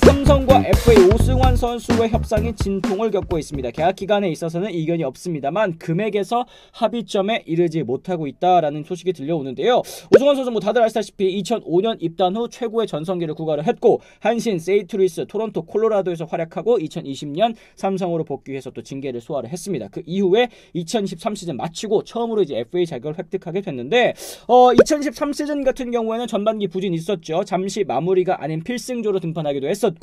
삼성과 FA 오승환 선수의 협상이 진통을 겪고 있습니다. 계약 기간에 있어서는 이견이 없습니다만 금액에서 합의점에 이르지 못하고 있다라는 소식이 들려오는데요. 오승환 선수 다들 아시다시피 2005년 입단 후 최고의 전성기를 구가를 했고 한신, 세인트루이스, 토론토, 콜로라도에서 활약하고 2020년 삼성으로 복귀해서 또 징계를 소화를 했습니다. 그 이후에 2023 시즌 마치고 처음으로 이제 FA 자격을 획득하게 됐는데 2023 시즌 같은 경우에는 전반기 부진이 있었죠. 잠시 마무리가 아닌 필승조로 등판하기도 했었고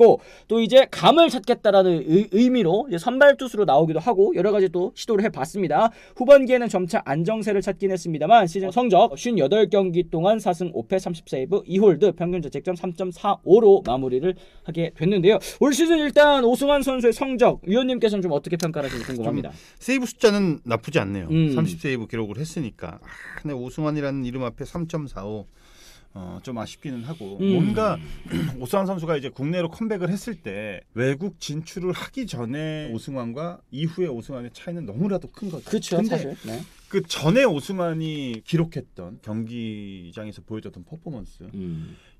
또 이제 감을 찾겠다라는 의미로 이제 선발 투수로 나오기도 하고 여러 가지 또 시도를 해봤습니다. 후반기에는 점차 안정세를 찾긴 했습니다만 시즌 성적 58경기 동안 4승 5패 30세이브 2홀드 평균 자책점 3.45로 마무리를 하게 됐는데요. 올 시즌 일단 오승환 선수의 성적 위원님께서는 좀 어떻게 평가하시는지 궁금합니다. 세이브 숫자는 나쁘지 않네요. 30세이브 기록을 했으니까. 근데 오승환이라는 이름 앞에 3.45 좀 아쉽기는 하고 뭔가 오승환 선수가 이제 국내로 컴백을 했을 때 외국 진출을 하기 전에 오승환과 이후의 오승환의 차이는 너무나도 큰 거죠. 그렇죠. 근데 사실. 네. 그 전에 오승환이 기록했던 경기장에서 보여줬던 퍼포먼스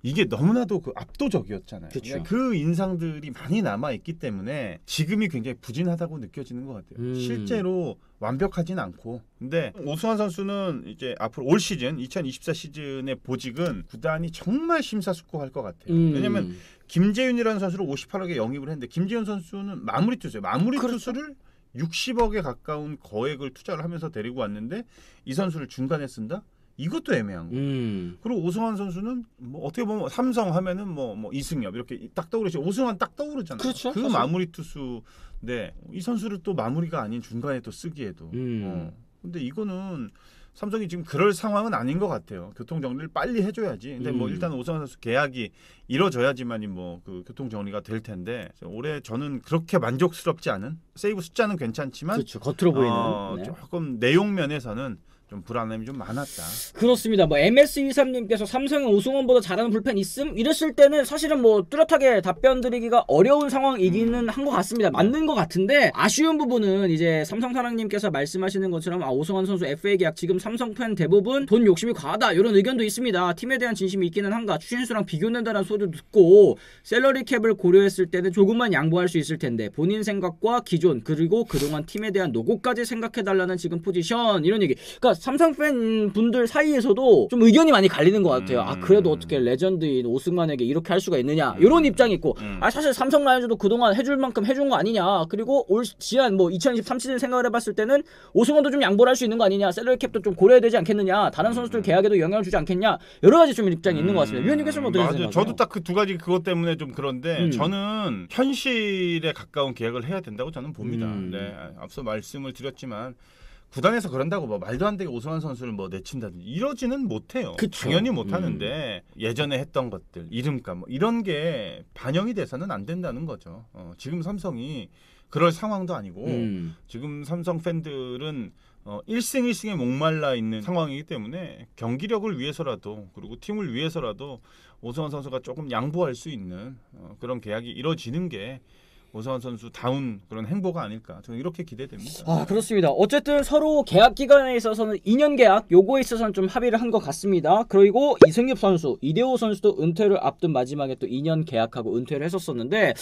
이게 너무나도 그 압도적이었잖아요. 그쵸. 그 인상들이 많이 남아 있기 때문에 지금이 굉장히 부진하다고 느껴지는 것 같아요. 실제로 완벽하진 않고. 근데 오승환 선수는 이제 앞으로 올 시즌 2024 시즌의 보직은 구단이 정말 심사숙고할 것 같아요. 왜냐하면 김재윤이라는 선수를 58억에 영입을 했는데 김재윤 선수는 마무리 투수예요. 마무리 그렇죠. 투수를 60억에 가까운 거액을 투자를 하면서 데리고 왔는데 이 선수를 중간에 쓴다? 이것도 애매한 거예요. 그리고 오승환 선수는 뭐 어떻게 보면 삼성 하면은 뭐 이승엽 이렇게 딱 떠오르죠. 오승환 딱 떠오르잖아요. 그렇죠, 그 사실. 마무리 투수인데 이 선수를 또 마무리가 아닌 중간에 또 쓰기에도. 근데 이거는 삼성이 지금 그럴 상황은 아닌 것 같아요. 교통 정리를 빨리 해줘야지. 근데 뭐 일단 오승환 선수 계약이 이뤄져야지만이 뭐 그 교통 정리가 될 텐데 올해 저는 그렇게 만족스럽지 않은 세이브 숫자는 괜찮지만 그렇죠. 겉으로 보이는 네. 조금 내용 면에서는 좀 불안함이 좀 많았다. 그렇습니다. 뭐 MS23님께서 삼성의 오승환보다 잘하는 불펜 있음? 이랬을 때는 사실은 뭐 뚜렷하게 답변 드리기가 어려운 상황이기는 한 것 같습니다. 맞는 것 같은데 아쉬운 부분은 이제 삼성사랑님께서 말씀하시는 것처럼 오승환 선수 FA 계약 지금 삼성 팬 대부분 돈 욕심이 과하다 이런 의견도 있습니다. 팀에 대한 진심이 있기는 한가 추신수랑 비교된다는 소리도 듣고 셀러리 캡을 고려했을 때는 조금만 양보할 수 있을 텐데 본인 생각과 기존 그리고 그동안 팀에 대한 노고까지 생각해달라는 지금 포지션 이런 얘기. 그러니까 삼성 팬 분들 사이에서도 좀 의견이 많이 갈리는 것 같아요. 그래도 어떻게 레전드인 오승환에게 이렇게 할 수가 있느냐 이런 입장이 있고 사실 삼성 라이온즈도 그동안 해줄 만큼 해준 거 아니냐. 그리고 올 지난 뭐 2023 시즌 생각을 해봤을 때는 오승환도 좀 양보를 할 수 있는 거 아니냐. 셀러리 캡도 좀 고려해야 되지 않겠느냐. 다른 선수들 계약에도 영향을 주지 않겠냐. 여러 가지 좀 입장이 있는 것 같습니다. 위원님께서는 어떻게 생각하세요? 저도 딱 그 두 가지 그것 때문에 좀 그런데 저는 현실에 가까운 계약을 해야 된다고 저는 봅니다. 네, 앞서 말씀을 드렸지만 구단에서 그런다고 뭐 말도 안 되게 오승환 선수를 뭐 내친다든지 이러지는 못해요. 그쵸. 당연히 못하는데 예전에 했던 것들 이름값 뭐 이런 게 반영이 돼서는 안 된다는 거죠. 지금 삼성이 그럴 상황도 아니고 지금 삼성 팬들은 1승 1승에 목말라 있는 상황이기 때문에 경기력을 위해서라도 그리고 팀을 위해서라도 오승환 선수가 조금 양보할 수 있는 그런 계약이 이루어지는 게 오승환 선수 다운 그런 행보가 아닐까 저는 이렇게 기대됩니다. 그렇습니다. 어쨌든 서로 계약 기간에 있어서는 2년 계약 요거에 있어서는 좀 합의를 한 것 같습니다. 그리고 이승엽 선수, 이대호 선수도 은퇴를 앞둔 마지막에 또 2년 계약하고 은퇴를 했었었는데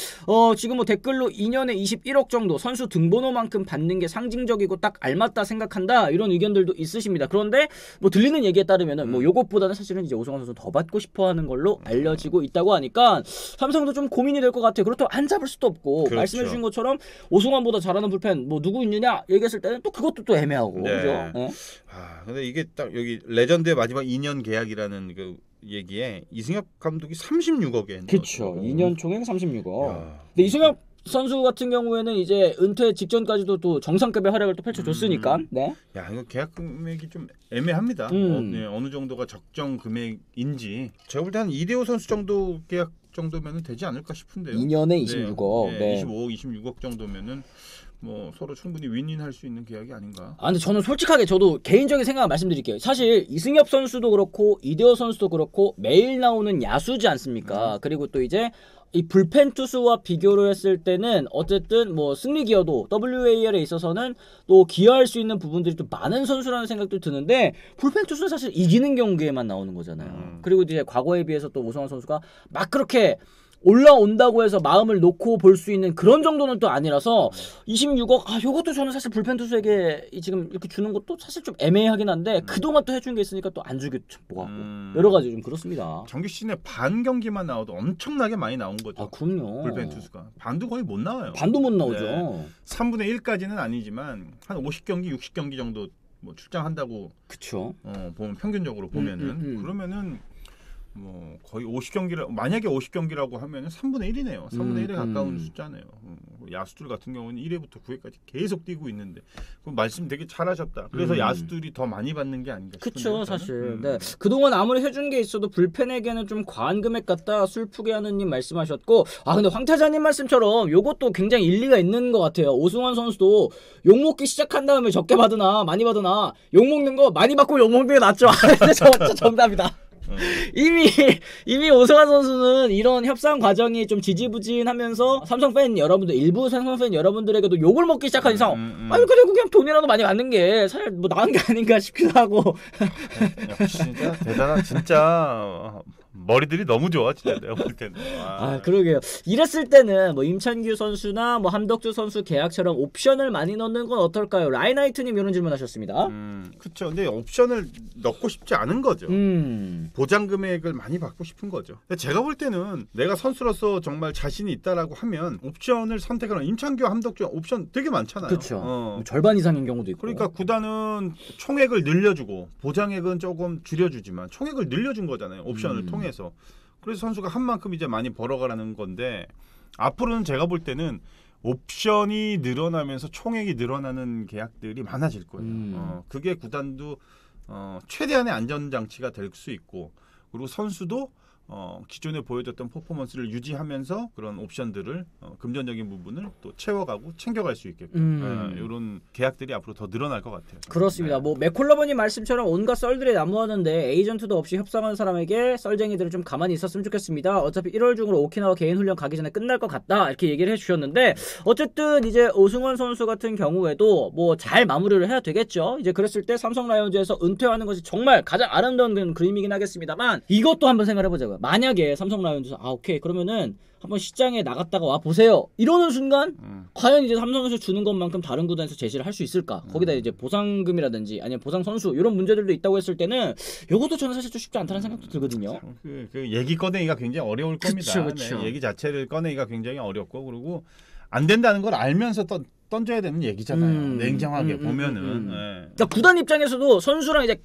지금 뭐 댓글로 2년에 21억 정도 선수 등번호만큼 받는 게 상징적이고 딱 알맞다 생각한다 이런 의견들도 있으십니다. 그런데 뭐 들리는 얘기에 따르면은 뭐 요것보다는 사실은 이제 오승환 선수 더 받고 싶어하는 걸로 알려지고 있다고 하니까 삼성도 좀 고민이 될 것 같아요. 그렇다고 안 잡을 수도 없고. 그렇죠. 말씀해주신 것처럼 오승환보다 잘하는 불펜 뭐 누구 있느냐 얘기했을 때는 또 그것도 또 애매하고 네. 그죠? 네. 근데 이게 딱 여기 레전드의 마지막 2년 계약이라는 그 얘기에 이승엽 감독이 36억에 그렇죠. 2년 총액 36억. 근데 이승엽 선수 같은 경우에는 이제 은퇴 직전까지도 또 정상급의 활약을 또 펼쳐줬으니까. 네. 야 이거 계약 금액이 좀 애매합니다. 네, 어느 정도가 적정 금액인지 제가 볼 때 한 이대호 선수 정도 계약 정도면은 되지 않을까 싶은데요. 2년에 26억. 네. 25억, 26억 정도면은 뭐 서로 충분히 윈윈할 수 있는 계약이 아닌가. 근데 저는 솔직하게 저도 개인적인 생각을 말씀드릴게요. 사실 이승엽 선수도 그렇고 이대호 선수도 그렇고 매일 나오는 야수지 않습니까? 그리고 또 이제 이 불펜 투수와 비교를 했을 때는 어쨌든 뭐 승리 기여도 WAR에 있어서는 또 기여할 수 있는 부분들이 또 많은 선수라는 생각도 드는데 불펜 투수는 사실 이기는 경기에만 나오는 거잖아요. 그리고 이제 과거에 비해서 또 오승환 선수가 막 그렇게 올라온다고 해서 마음을 놓고 볼 수 있는 그런 정도는 또 아니라서 26억 요것도 저는 사실 불펜 투수에게 지금 이렇게 주는 것도 사실 좀 애매하긴 한데 그동안 또 해준 게 있으니까 또 안 주기 좀 뭐하고 여러 가지 좀 그렇습니다. 정규 시즌에 반 경기만 나와도 엄청나게 많이 나온 거죠. 그럼요. 불펜 투수가 반도 거의 못 나와요. 반도 못 나오죠. 네. 3분의 1까지는 아니지만 한 50경기, 60경기 정도 뭐 출장한다고 그쵸. 보면 평균적으로 보면은 그러면은 뭐 거의 50경기라 만약에 50경기라고 하면은 3분의 1이네요. 3분의 1에 가까운 숫자네요. 야수들 같은 경우는 1회부터 9회까지 계속 뛰고 있는데 그 말씀 되게 잘하셨다. 그래서 야수들이 더 많이 받는 게 아닌가 싶은데요. 그쵸 사실. 네. 그동안 아무리 해준 게 있어도 불펜에게는 좀 과한 금액 같다 슬프게 하느님 말씀하셨고 근데 황태자님 말씀처럼 요것도 굉장히 일리가 있는 것 같아요. 오승환 선수도 욕먹기 시작한 다음에 적게 받으나 많이 받으나 욕먹는 거 많이 받고 욕먹는 게 낫죠. 진짜 정답이다. 이미 오승환 선수는 이런 협상 과정이 좀 지지부진하면서 삼성 팬 여러분들 일부 삼성 팬 여러분들에게도 욕을 먹기 시작한 이상 그냥 돈이라도 많이 받는 게 사실 뭐 나은 게 아닌가 싶기도 하고. 역시 진짜 대단한 진짜 머리들이 너무 좋아 진짜 내가 볼 때는. 그러게요. 이랬을 때는 뭐 임찬규 선수나 뭐 함덕주 선수 계약처럼 옵션을 많이 넣는 건 어떨까요? 라인하이트님 이런 질문하셨습니다. 그렇죠. 근데 옵션을 넣고 싶지 않은 거죠. 보장 금액을 많이 받고 싶은 거죠. 근데 제가 볼 때는 내가 선수로서 정말 자신이 있다라고 하면 옵션을 선택하는 임찬규, 함덕주 옵션 되게 많잖아요. 그렇죠. 절반 이상인 경우도 있고. 그러니까 구단은 총액을 늘려주고 보장액은 조금 줄여주지만 총액을 늘려준 거잖아요. 옵션을 통해서. 그래서 선수가 한 만큼 이제 많이 벌어가라는 건데 앞으로는 제가 볼 때는 옵션이 늘어나면서 총액이 늘어나는 계약들이 많아질 거예요. 그게 구단도 최대한의 안전장치가 될 수 있고 그리고 선수도 기존에 보여줬던 퍼포먼스를 유지하면서 그런 옵션들을 금전적인 부분을 또 채워가고 챙겨갈 수 있게끔 이런 계약들이 앞으로 더 늘어날 것 같아요. 그렇습니다. 네. 뭐 맥콜러버님 말씀처럼 온갖 썰들이 난무하는데 에이전트도 없이 협상하는 사람에게 썰쟁이들은 좀 가만히 있었으면 좋겠습니다. 어차피 1월 중으로 오키나와 개인 훈련 가기 전에 끝날 것 같다 이렇게 얘기를 해주셨는데 어쨌든 이제 오승환 선수 같은 경우에도 뭐 잘 마무리를 해야 되겠죠. 이제 그랬을 때 삼성 라이온즈에서 은퇴하는 것이 정말 가장 아름다운 그림이긴 하겠습니다만 이것도 한번 생각해보자고요. 만약에 삼성 라이온즈 오케이 그러면은 한번 시장에 나갔다가 와 보세요 이러는 순간 과연 이제 삼성에서 주는 것만큼 다른 구단에서 제시를 할 수 있을까? 거기다 이제 보상금이라든지 아니면 보상 선수 이런 문제들도 있다고 했을 때는 이것도 저는 사실 좀 쉽지 않다는 생각도 들거든요. 그 얘기 꺼내기가 굉장히 어려울 겁니다. 그쵸. 네, 얘기 자체를 꺼내기가 굉장히 어렵고 그리고 안 된다는 걸 알면서 던져야 되는 얘기잖아요. 냉정하게 보면은. 네. 그러니까 구단 입장에서도 선수랑 이제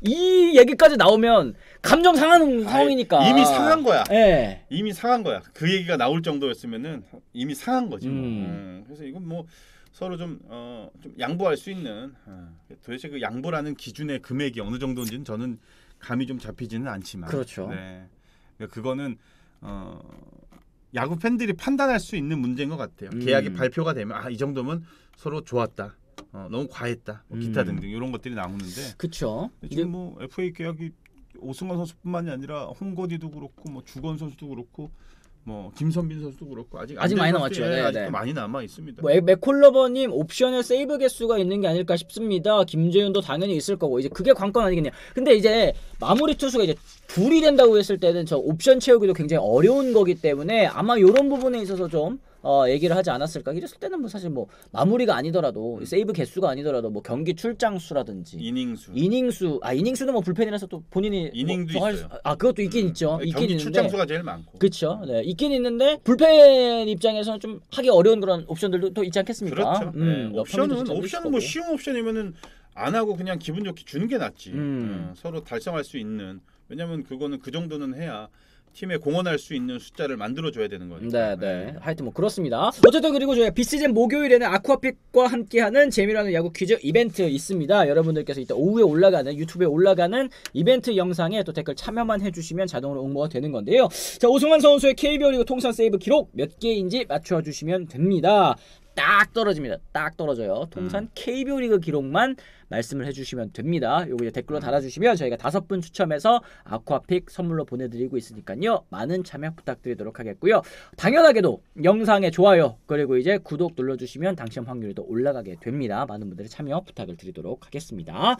이 얘기까지 나오면 감정 상하는 상황이니까 이미 상한 거야. 네. 이미 상한 거야. 그 얘기가 나올 정도였으면은 이미 상한 거지. 그래서 이건 뭐 서로 좀 양보할 수 있는 도대체 그 양보라는 기준의 금액이 어느 정도인지는 저는 감이 좀 잡히지는 않지만. 그렇죠. 네. 그러니까 그거는 야구 팬들이 판단할 수 있는 문제인 것 같아요. 계약이 발표가 되면 이 정도면 서로 좋았다. 너무 과했다. 뭐 기타 등등 이런 것들이 나오는데. 그렇죠. 지금 뭐 FA 계약이 오승환 선수뿐만이 아니라 홍건희도 그렇고 뭐 주건 선수도 그렇고 뭐 김선빈 선수도 그렇고 아직 많이 남았죠. 아직도 많이 남아 있습니다. 뭐 맥콜러버님 옵션에 세이브 개수가 있는 게 아닐까 싶습니다. 김재윤도 당연히 있을 거고 이제 그게 관건 아니겠냐. 근데 이제 마무리 투수가 이제 둘이 된다고 했을 때는 저 옵션 채우기도 굉장히 어려운 거기 때문에 아마 이런 부분에 있어서 좀 얘기를 하지 않았을까. 이랬을 때는 뭐 사실 뭐 마무리가 아니더라도 세이브 개수가 아니더라도 뭐 경기 출장 수라든지 이닝수는 뭐 불펜이라서 또 본인이 이닝도 뭐 있어요. 그것도 있긴 있죠. 있긴 경기 있는데 출장 수가 제일 많고. 그렇죠. 네, 있긴 있는데 불펜 입장에서는 좀 하기 어려운 그런 옵션들도 또 있지 않겠습니까? 그렇죠. 네. 옵션은 뭐 쉬운 옵션이면은 안 하고 그냥 기분 좋게 주는 게 낫지. 서로 달성할 수 있는. 왜냐면 그거는 그 정도는 해야 팀에 공헌할 수 있는 숫자를 만들어줘야 되는 거니까. 네. 하여튼 뭐 그렇습니다. 어쨌든 그리고 저희 비시즌 목요일에는 아쿠아픽과 함께하는 재미라는 야구 퀴즈 이벤트 있습니다. 여러분들께서 이따 오후에 올라가는 유튜브에 올라가는 이벤트 영상에 또 댓글 참여만 해주시면 자동으로 응모가 되는 건데요. 자, 오승환 선수의 KBO 리그 통산 세이브 기록 몇 개인지 맞춰주시면 됩니다. 딱 떨어집니다. 딱 떨어져요. 통산 KBO 리그 기록만 말씀을 해주시면 됩니다. 요거 이제 댓글로 달아주시면 저희가 5분 추첨해서 아쿠아픽 선물로 보내드리고 있으니까요. 많은 참여 부탁드리도록 하겠고요. 당연하게도 영상에 좋아요 그리고 이제 구독 눌러주시면 당첨 확률이 더 올라가게 됩니다. 많은 분들의 참여 부탁을 드리도록 하겠습니다.